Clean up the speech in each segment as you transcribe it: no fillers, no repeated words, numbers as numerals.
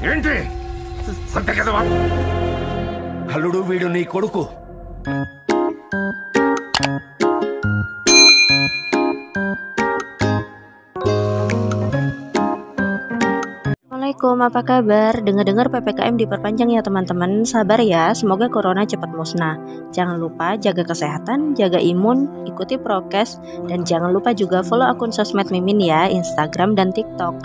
ఏంటి అంతే కదవా అల్లుడు వీడు నీ కొడుకు Assalamualaikum, apa kabar? Dengar-dengar PPKM diperpanjang ya teman-teman. Sabar ya, semoga corona cepat musnah. Jangan lupa jaga kesehatan, jaga imun, ikuti prokes, dan jangan lupa juga follow akun sosmed Mimin ya, Instagram dan TikTok.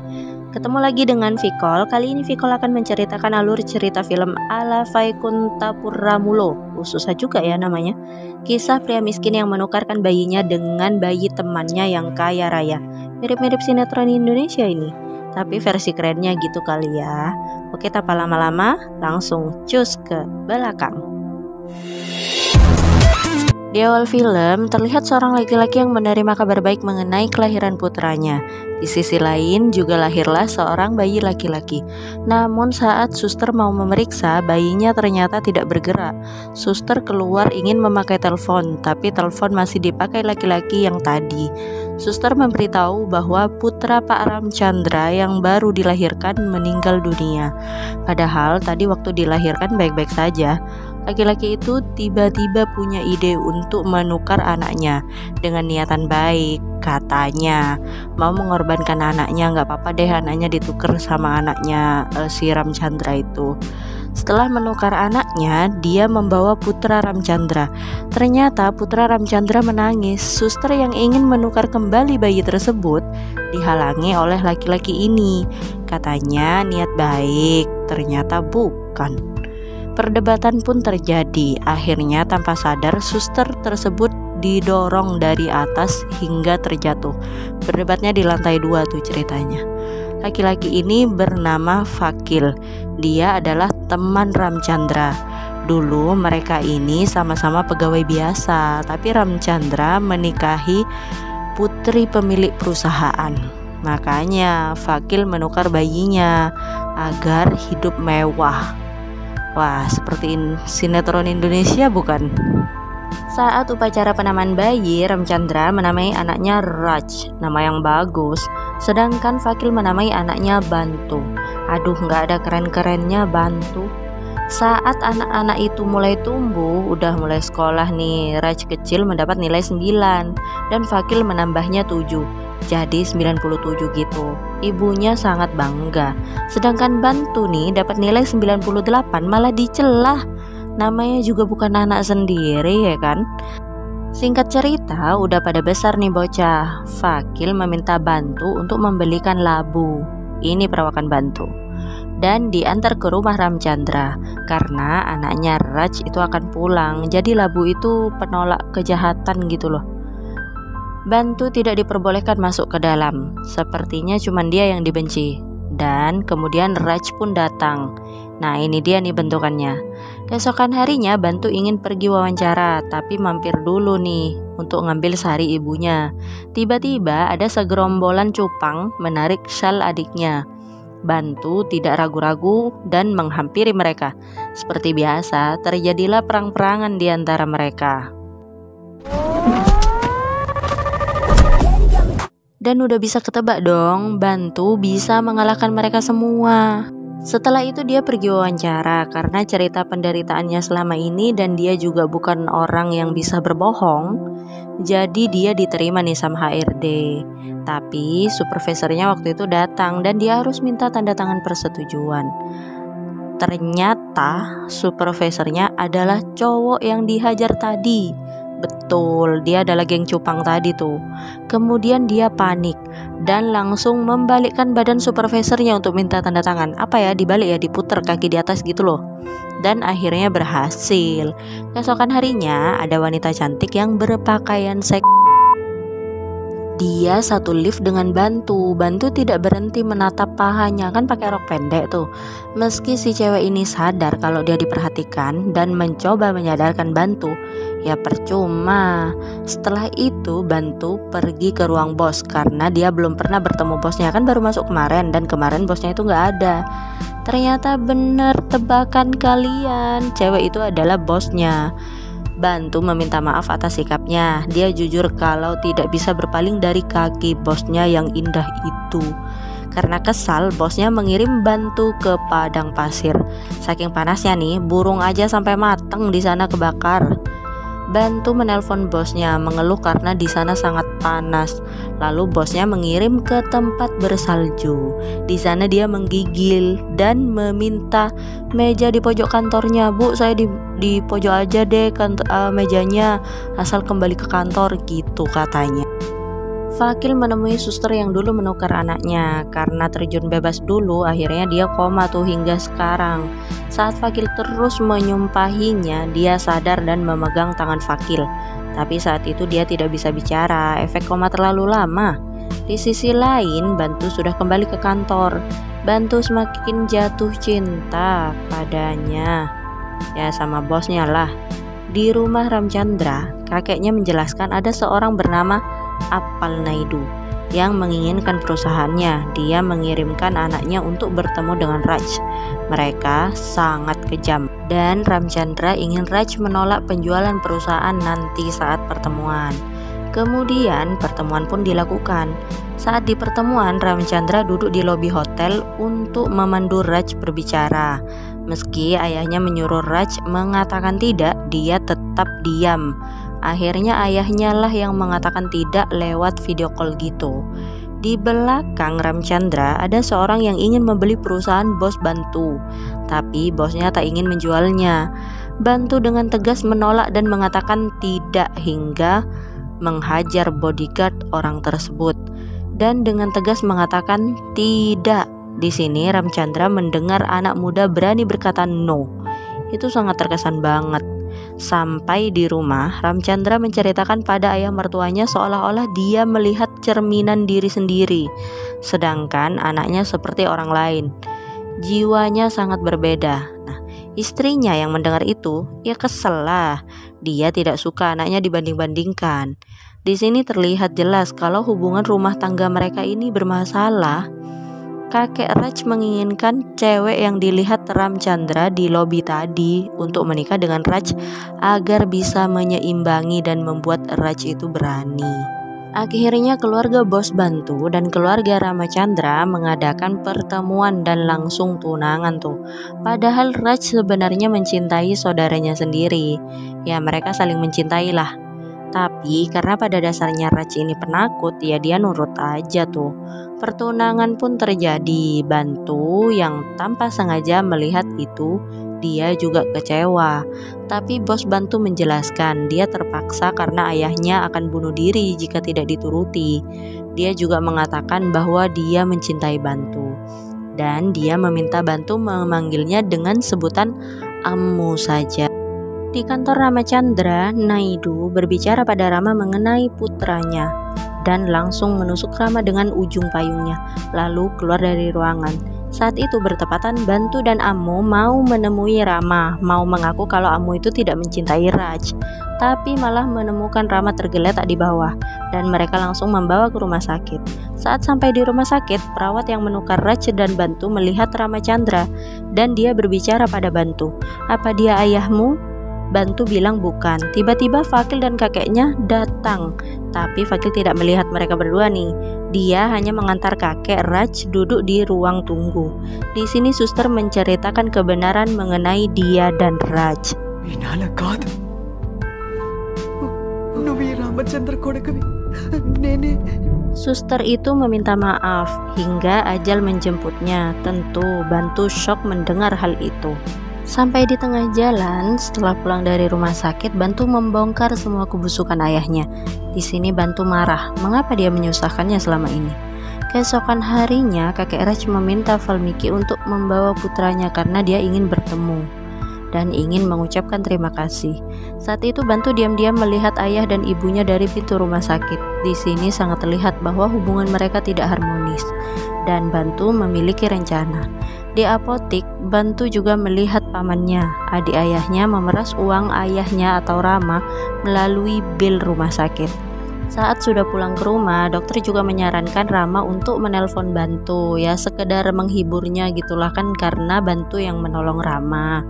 Ketemu lagi dengan Vicol. Kali ini Vicol akan menceritakan alur cerita film ala Vaikuntapuramulo. Susah juga ya namanya. Kisah pria miskin yang menukarkan bayinya dengan bayi temannya yang kaya raya. Mirip-mirip sinetron Indonesia ini, tapi versi kerennya gitu kali ya. Oke, tanpa lama-lama langsung cus ke belakang. Di awal film terlihat seorang laki-laki yang menerima kabar baik mengenai kelahiran putranya. Di sisi lain juga lahirlah seorang bayi laki-laki. Namun saat suster mau memeriksa, bayinya ternyata tidak bergerak. Suster keluar ingin memakai telepon, tapi telepon masih dipakai laki-laki yang tadi. Suster memberitahu bahwa putra Pak Ramchandra yang baru dilahirkan meninggal dunia. Padahal tadi waktu dilahirkan baik-baik saja. Laki-laki itu tiba-tiba punya ide untuk menukar anaknya dengan niatan baik. Katanya mau mengorbankan anaknya, nggak apa-apa deh anaknya ditukar sama anaknya si Ramchandra itu. Setelah menukar anaknya, dia membawa putra Ramchandra. Ternyata putra Ramchandra menangis. Suster yang ingin menukar kembali bayi tersebut dihalangi oleh laki-laki ini. Katanya niat baik, ternyata bukan. Perdebatan pun terjadi. Akhirnya tanpa sadar suster tersebut didorong dari atas hingga terjatuh. Berdebatnya di lantai 2 tuh ceritanya. Laki-laki ini bernama Vakil. Dia adalah teman Ramchandra. Dulu mereka ini sama-sama pegawai biasa, tapi Ramchandra menikahi putri pemilik perusahaan. Makanya Vakil menukar bayinya agar hidup mewah. Wah, seperti sinetron Indonesia bukan? Saat upacara penamaan bayi, Ramchandra menamai anaknya Raj, nama yang bagus. Sedangkan Vakil menamai anaknya Bantu. Aduh, nggak ada keren-kerennya Bantu. Saat anak-anak itu mulai tumbuh, udah mulai sekolah nih, Raj kecil mendapat nilai 9 dan Vakil menambahnya 7. Jadi 97 gitu. Ibunya sangat bangga. Sedangkan Bantu nih dapat nilai 98 malah dicelah. Namanya juga bukan anak sendiri ya kan. Singkat cerita, udah pada besar nih bocah. Vakil meminta Bantu untuk membelikan labu. Ini perawakan Bantu. Dan diantar ke rumah Ramchandra karena anaknya Raj itu akan pulang. Jadi labu itu penolak kejahatan gitu loh. Bantu tidak diperbolehkan masuk ke dalam. Sepertinya cuma dia yang dibenci. Dan kemudian Raj pun datang. Nah, ini dia nih bentukannya. Keesokan harinya Bantu ingin pergi wawancara, tapi mampir dulu nih untuk ngambil sari ibunya. Tiba-tiba ada segerombolan cupang menarik syal adiknya. Bantu tidak ragu-ragu dan menghampiri mereka. Seperti biasa, terjadilah perang-perangan di antara mereka. Dan udah bisa ketebak dong, Bantu bisa mengalahkan mereka semua. Setelah itu dia pergi wawancara karena cerita penderitaannya selama ini dan dia juga bukan orang yang bisa berbohong. Jadi dia diterima nih sama HRD. Tapi supervisornya waktu itu datang dan dia harus minta tanda tangan persetujuan. Ternyata supervisornya adalah cowok yang dihajar tadi. Betul, dia adalah geng cupang tadi tuh. Kemudian dia panik dan langsung membalikkan badan supervisornya untuk minta tanda tangan. Apa ya, dibalik ya, diputer kaki di atas gitu loh. Dan akhirnya berhasil. Keesokan harinya ada wanita cantik yang berpakaian seks. Dia satu lift dengan Bantu. Bantu tidak berhenti menatap pahanya, kan pakai rok pendek tuh. Meski si cewek ini sadar kalau dia diperhatikan dan mencoba menyadarkan Bantu, ya percuma. Setelah itu Bantu pergi ke ruang bos karena dia belum pernah bertemu bosnya, kan baru masuk kemarin dan kemarin bosnya itu nggak ada. Ternyata bener tebakan kalian, cewek itu adalah bosnya. Bantu meminta maaf atas sikapnya. Dia jujur kalau tidak bisa berpaling dari kaki bosnya yang indah itu. Karena kesal, bosnya mengirim Bantu ke padang pasir. Saking panasnya nih, burung aja sampai mateng di sana kebakar. Bantu menelpon bosnya, mengeluh karena di sana sangat panas. Lalu bosnya mengirim ke tempat bersalju. Di sana dia menggigil dan meminta meja di pojok kantornya. Bu, saya di pojok aja deh mejanya, asal kembali ke kantor gitu katanya. Fakil menemui suster yang dulu menukar anaknya. Karena terjun bebas dulu, akhirnya dia koma tuh hingga sekarang. Saat Fakil terus menyumpahinya, dia sadar dan memegang tangan Fakil. Tapi saat itu dia tidak bisa bicara, efek koma terlalu lama. Di sisi lain, Bantu sudah kembali ke kantor. Bantu semakin jatuh cinta padanya. Ya sama bosnya lah. Di rumah Ramchandra, kakeknya menjelaskan ada seorang bernama Appal Naidu yang menginginkan perusahaannya. Dia mengirimkan anaknya untuk bertemu dengan Raj. Mereka sangat kejam dan Ramchandra ingin Raj menolak penjualan perusahaan nanti saat pertemuan. Kemudian pertemuan pun dilakukan. Saat di pertemuan, Ramchandra duduk di lobi hotel untuk memandu Raj berbicara. Meski ayahnya menyuruh Raj mengatakan tidak, dia tetap diam. Akhirnya ayahnya lah yang mengatakan tidak lewat video call gitu. Di belakang Ramchandra ada seorang yang ingin membeli perusahaan bos Bantu, tapi bosnya tak ingin menjualnya. Bantu dengan tegas menolak dan mengatakan tidak hingga menghajar bodyguard orang tersebut dan dengan tegas mengatakan tidak. Di sini Ramchandra mendengar anak muda berani berkata no. Itu sangat terkesan banget. Sampai di rumah, Ramchandra menceritakan pada ayah mertuanya seolah-olah dia melihat cerminan diri sendiri, sedangkan anaknya seperti orang lain. Jiwanya sangat berbeda. Nah, istrinya yang mendengar itu, ya kesel lah. Dia tidak suka anaknya dibanding-bandingkan. Di sini terlihat jelas kalau hubungan rumah tangga mereka ini bermasalah. Kakek Raj menginginkan cewek yang dilihat Ramchandra di lobi tadi untuk menikah dengan Raj agar bisa menyeimbangi dan membuat Raj itu berani. Akhirnya keluarga bos Bantu dan keluarga Ramachandra mengadakan pertemuan dan langsung tunangan tuh. Padahal Raj sebenarnya mencintai saudaranya sendiri. Ya mereka saling mencintai lah. Tapi karena pada dasarnya Raj ini penakut, ya dia nurut aja tuh. Pertunangan pun terjadi. Bantu yang tanpa sengaja melihat itu, dia juga kecewa. Tapi bos Bantu menjelaskan dia terpaksa karena ayahnya akan bunuh diri jika tidak dituruti. Dia juga mengatakan bahwa dia mencintai Bantu dan dia meminta Bantu memanggilnya dengan sebutan Ammu saja. Di kantor Ramachandra, Naidu berbicara pada Rama mengenai putranya dan langsung menusuk Rama dengan ujung payungnya, lalu keluar dari ruangan. Saat itu bertepatan Bantu dan Ammu mau menemui Rama, mau mengaku kalau Ammu itu tidak mencintai Raj, tapi malah menemukan Rama tergeletak di bawah dan mereka langsung membawa ke rumah sakit. Saat sampai di rumah sakit, perawat yang menukar Raj dan Bantu melihat Ramachandra dan dia berbicara pada Bantu, "Apa dia ayahmu?" Bantu bilang bukan. Tiba-tiba Fakil dan kakeknya datang, tapi Fakil tidak melihat mereka berdua nih. Dia hanya mengantar kakek Raj duduk di ruang tunggu. Di sini suster menceritakan kebenaran mengenai dia dan Raj. Suster itu meminta maaf hingga ajal menjemputnya. Tentu Bantu shock mendengar hal itu. Sampai di tengah jalan, setelah pulang dari rumah sakit, Bantu membongkar semua kebusukan ayahnya. Di sini Bantu marah, mengapa dia menyusahkannya selama ini. Keesokan harinya, kakek Raj meminta Valmiki untuk membawa putranya karena dia ingin bertemu dan ingin mengucapkan terima kasih. Saat itu Bantu diam-diam melihat ayah dan ibunya dari pintu rumah sakit. Di sini sangat terlihat bahwa hubungan mereka tidak harmonis dan Bantu memiliki rencana. Di apotik, Bantu juga melihat pamannya, adik ayahnya memeras uang ayahnya atau Rama melalui bil rumah sakit. Saat sudah pulang ke rumah, dokter juga menyarankan Rama untuk menelpon Bantu, ya sekedar menghiburnya gitulah kan karena Bantu yang menolong Rama.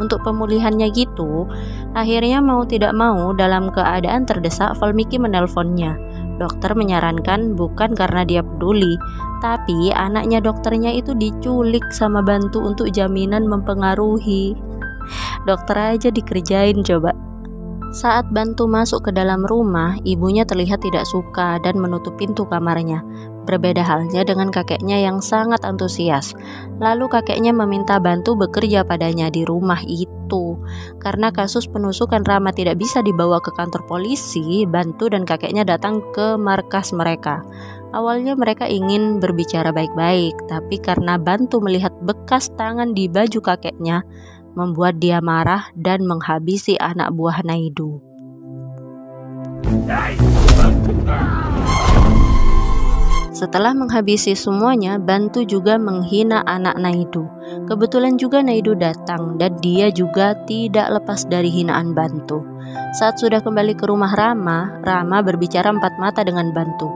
Untuk pemulihannya gitu, akhirnya mau tidak mau dalam keadaan terdesak Valmiki menelponnya. Dokter menyarankan bukan karena dia peduli, tapi anaknya dokternya itu diculik sama Bantu untuk jaminan mempengaruhi. Dokter aja dikerjain coba. Saat Bantu masuk ke dalam rumah, ibunya terlihat tidak suka dan menutup pintu kamarnya. Berbeda halnya dengan kakeknya yang sangat antusias. Lalu kakeknya meminta Bantu bekerja padanya di rumah itu. Karena kasus penusukan Rama tidak bisa dibawa ke kantor polisi, Bantu dan kakeknya datang ke markas mereka. Awalnya mereka ingin berbicara baik-baik, tapi karena Bantu melihat bekas tangan di baju kakeknya, membuat dia marah dan menghabisi anak buah Naidu. Setelah menghabisi semuanya, Bantu juga menghina anak Naidu. Kebetulan juga Naidu datang dan dia juga tidak lepas dari hinaan Bantu. Saat sudah kembali ke rumah Rama, Rama berbicara empat mata dengan Bantu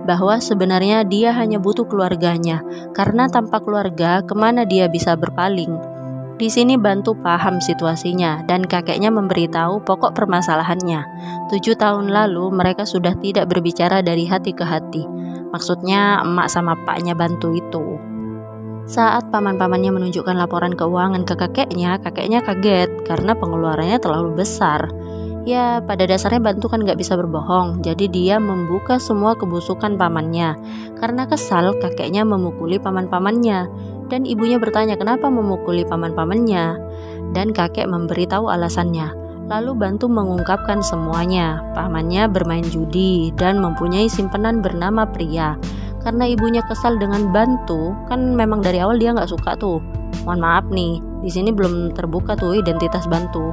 bahwa sebenarnya dia hanya butuh keluarganya, karena tanpa keluarga kemana dia bisa berpaling. Di sini Bantu paham situasinya dan kakeknya memberitahu pokok permasalahannya. 7 tahun lalu mereka sudah tidak berbicara dari hati ke hati. Maksudnya emak sama paknya Bantu itu. Saat paman-pamannya menunjukkan laporan keuangan ke kakeknya kaget karena pengeluarannya terlalu besar. Ya, pada dasarnya Bantu kan gak bisa berbohong, jadi dia membuka semua kebusukan pamannya. Karena kesal, kakeknya memukuli paman-pamannya. Dan ibunya bertanya kenapa memukuli paman-pamannya. Dan kakek memberitahu alasannya. Lalu Bantu mengungkapkan semuanya. Pamannya bermain judi dan mempunyai simpenan bernama Pria. Karena ibunya kesal dengan Bantu, kan memang dari awal dia gak suka tuh. Mohon maaf nih, di sini belum terbuka tuh identitas Bantu.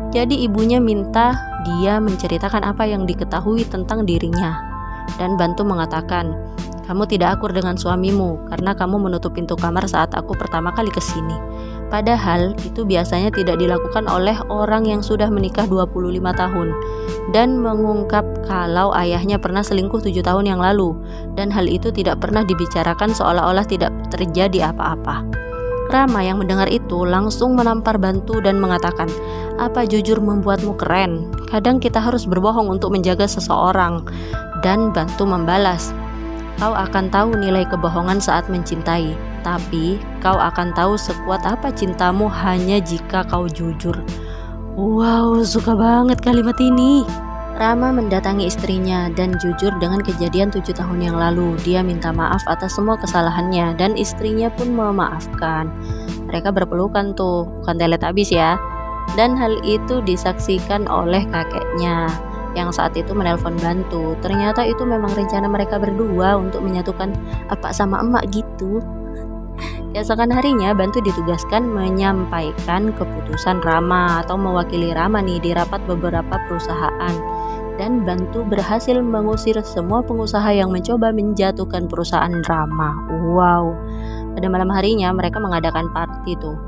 Jadi ibunya minta dia menceritakan apa yang diketahui tentang dirinya. Dan Bantu mengatakan, kamu tidak akur dengan suamimu karena kamu menutup pintu kamar saat aku pertama kali ke sini. Padahal itu biasanya tidak dilakukan oleh orang yang sudah menikah 25 tahun. Dan mengungkap kalau ayahnya pernah selingkuh 7 tahun yang lalu. Dan hal itu tidak pernah dibicarakan seolah-olah tidak terjadi apa-apa. Rama yang mendengar itu langsung menampar Bantu dan mengatakan, apa jujur membuatmu keren? Kadang kita harus berbohong untuk menjaga seseorang. Dan Bantu membalas, kau akan tahu nilai kebohongan saat mencintai, tapi kau akan tahu sekuat apa cintamu hanya jika kau jujur. Wow, suka banget kalimat ini. Rama mendatangi istrinya dan jujur dengan kejadian 7 tahun yang lalu. Dia minta maaf atas semua kesalahannya dan istrinya pun memaafkan. Mereka berpelukan tuh, bukan Teletubbies ya. Dan hal itu disaksikan oleh kakeknya yang saat itu menelpon Bantu. Ternyata itu memang rencana mereka berdua untuk menyatukan apa sama emak gitu. Keesokan harinya Bantu ditugaskan menyampaikan keputusan Rama atau mewakili Rama nih di rapat beberapa perusahaan. Dan Bantu berhasil mengusir semua pengusaha yang mencoba menjatuhkan perusahaan Rama. Wow. Pada malam harinya mereka mengadakan party tuh.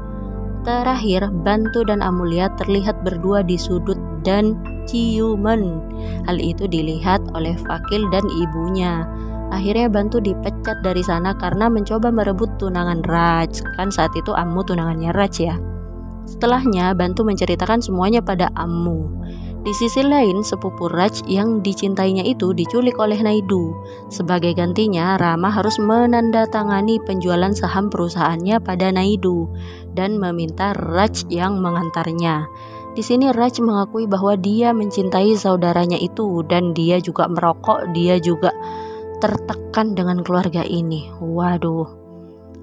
Terakhir Bantu dan Amulia terlihat berdua di sudut dan ciuman. Hal itu dilihat oleh Fakil dan ibunya. Akhirnya Bantu dipecat dari sana karena mencoba merebut tunangan Raj. Kan saat itu Ammu tunangannya Raj ya. Setelahnya Bantu menceritakan semuanya pada Ammu. Di sisi lain, sepupu Raj yang dicintainya itu diculik oleh Naidu. Sebagai gantinya, Rama harus menandatangani penjualan saham perusahaannya pada Naidu dan meminta Raj yang mengantarnya. Di sini Raj mengakui bahwa dia mencintai saudaranya itu dan dia juga merokok, dia juga tertekan dengan keluarga ini. Waduh.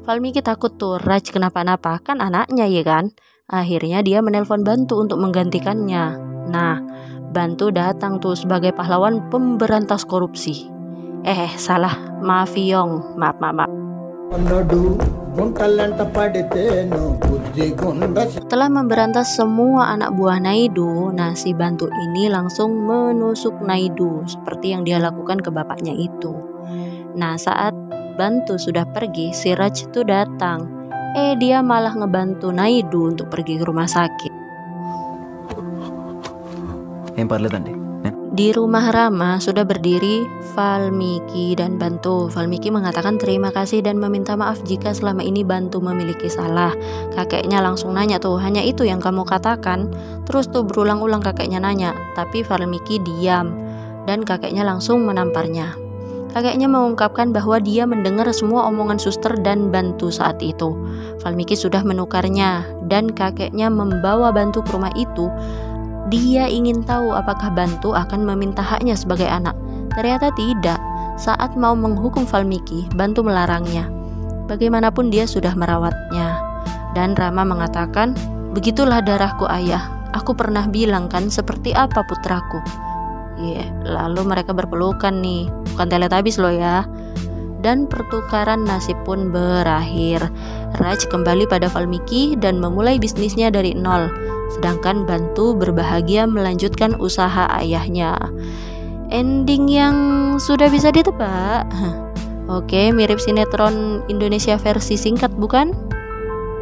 Valmiki takut tuh Raj kenapa-napa, kan anaknya ya kan? Akhirnya dia menelpon Bantu untuk menggantikannya. Nah, Bantu datang tuh sebagai pahlawan pemberantas korupsi. Salah, Mafiong, maaf. Setelah memberantas semua anak buah Naidu, nah si Bantu ini langsung menusuk Naidu seperti yang dia lakukan ke bapaknya itu. Nah, saat Bantu sudah pergi, si Raj itu datang. Dia malah ngebantu Naidu untuk pergi ke rumah sakit. Di rumah Rama sudah berdiri Valmiki dan Bantu. Valmiki mengatakan terima kasih dan meminta maaf jika selama ini Bantu memiliki salah. Kakeknya langsung nanya tuh, hanya itu yang kamu katakan? Terus tuh berulang-ulang kakeknya nanya, tapi Valmiki diam. dan kakeknya langsung menamparnya. Kakeknya mengungkapkan bahwa dia mendengar semua omongan suster dan Bantu saat itu. Valmiki sudah menukarnya dan kakeknya membawa Bantu ke rumah itu. Dia ingin tahu apakah Bantu akan meminta haknya sebagai anak. Ternyata tidak. Saat mau menghukum Valmiki, Bantu melarangnya. Bagaimanapun dia sudah merawatnya. Dan Rama mengatakan, "Begitulah darahku ayah. Aku pernah bilang kan seperti apa putraku." Lalu mereka berpelukan nih, bukan Teletubbies loh ya. Dan pertukaran nasib pun berakhir. Raj kembali pada Valmiki dan memulai bisnisnya dari nol. Sedangkan Bantu berbahagia melanjutkan usaha ayahnya. Ending yang sudah bisa ditebak. Oke, mirip sinetron Indonesia versi singkat bukan?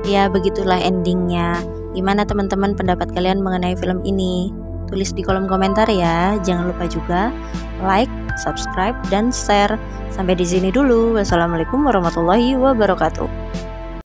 Ya, begitulah endingnya. Gimana teman-teman pendapat kalian mengenai film ini? Tulis di kolom komentar ya. Jangan lupa juga like, subscribe, dan share. Sampai di sini dulu. Wassalamualaikum warahmatullahi wabarakatuh.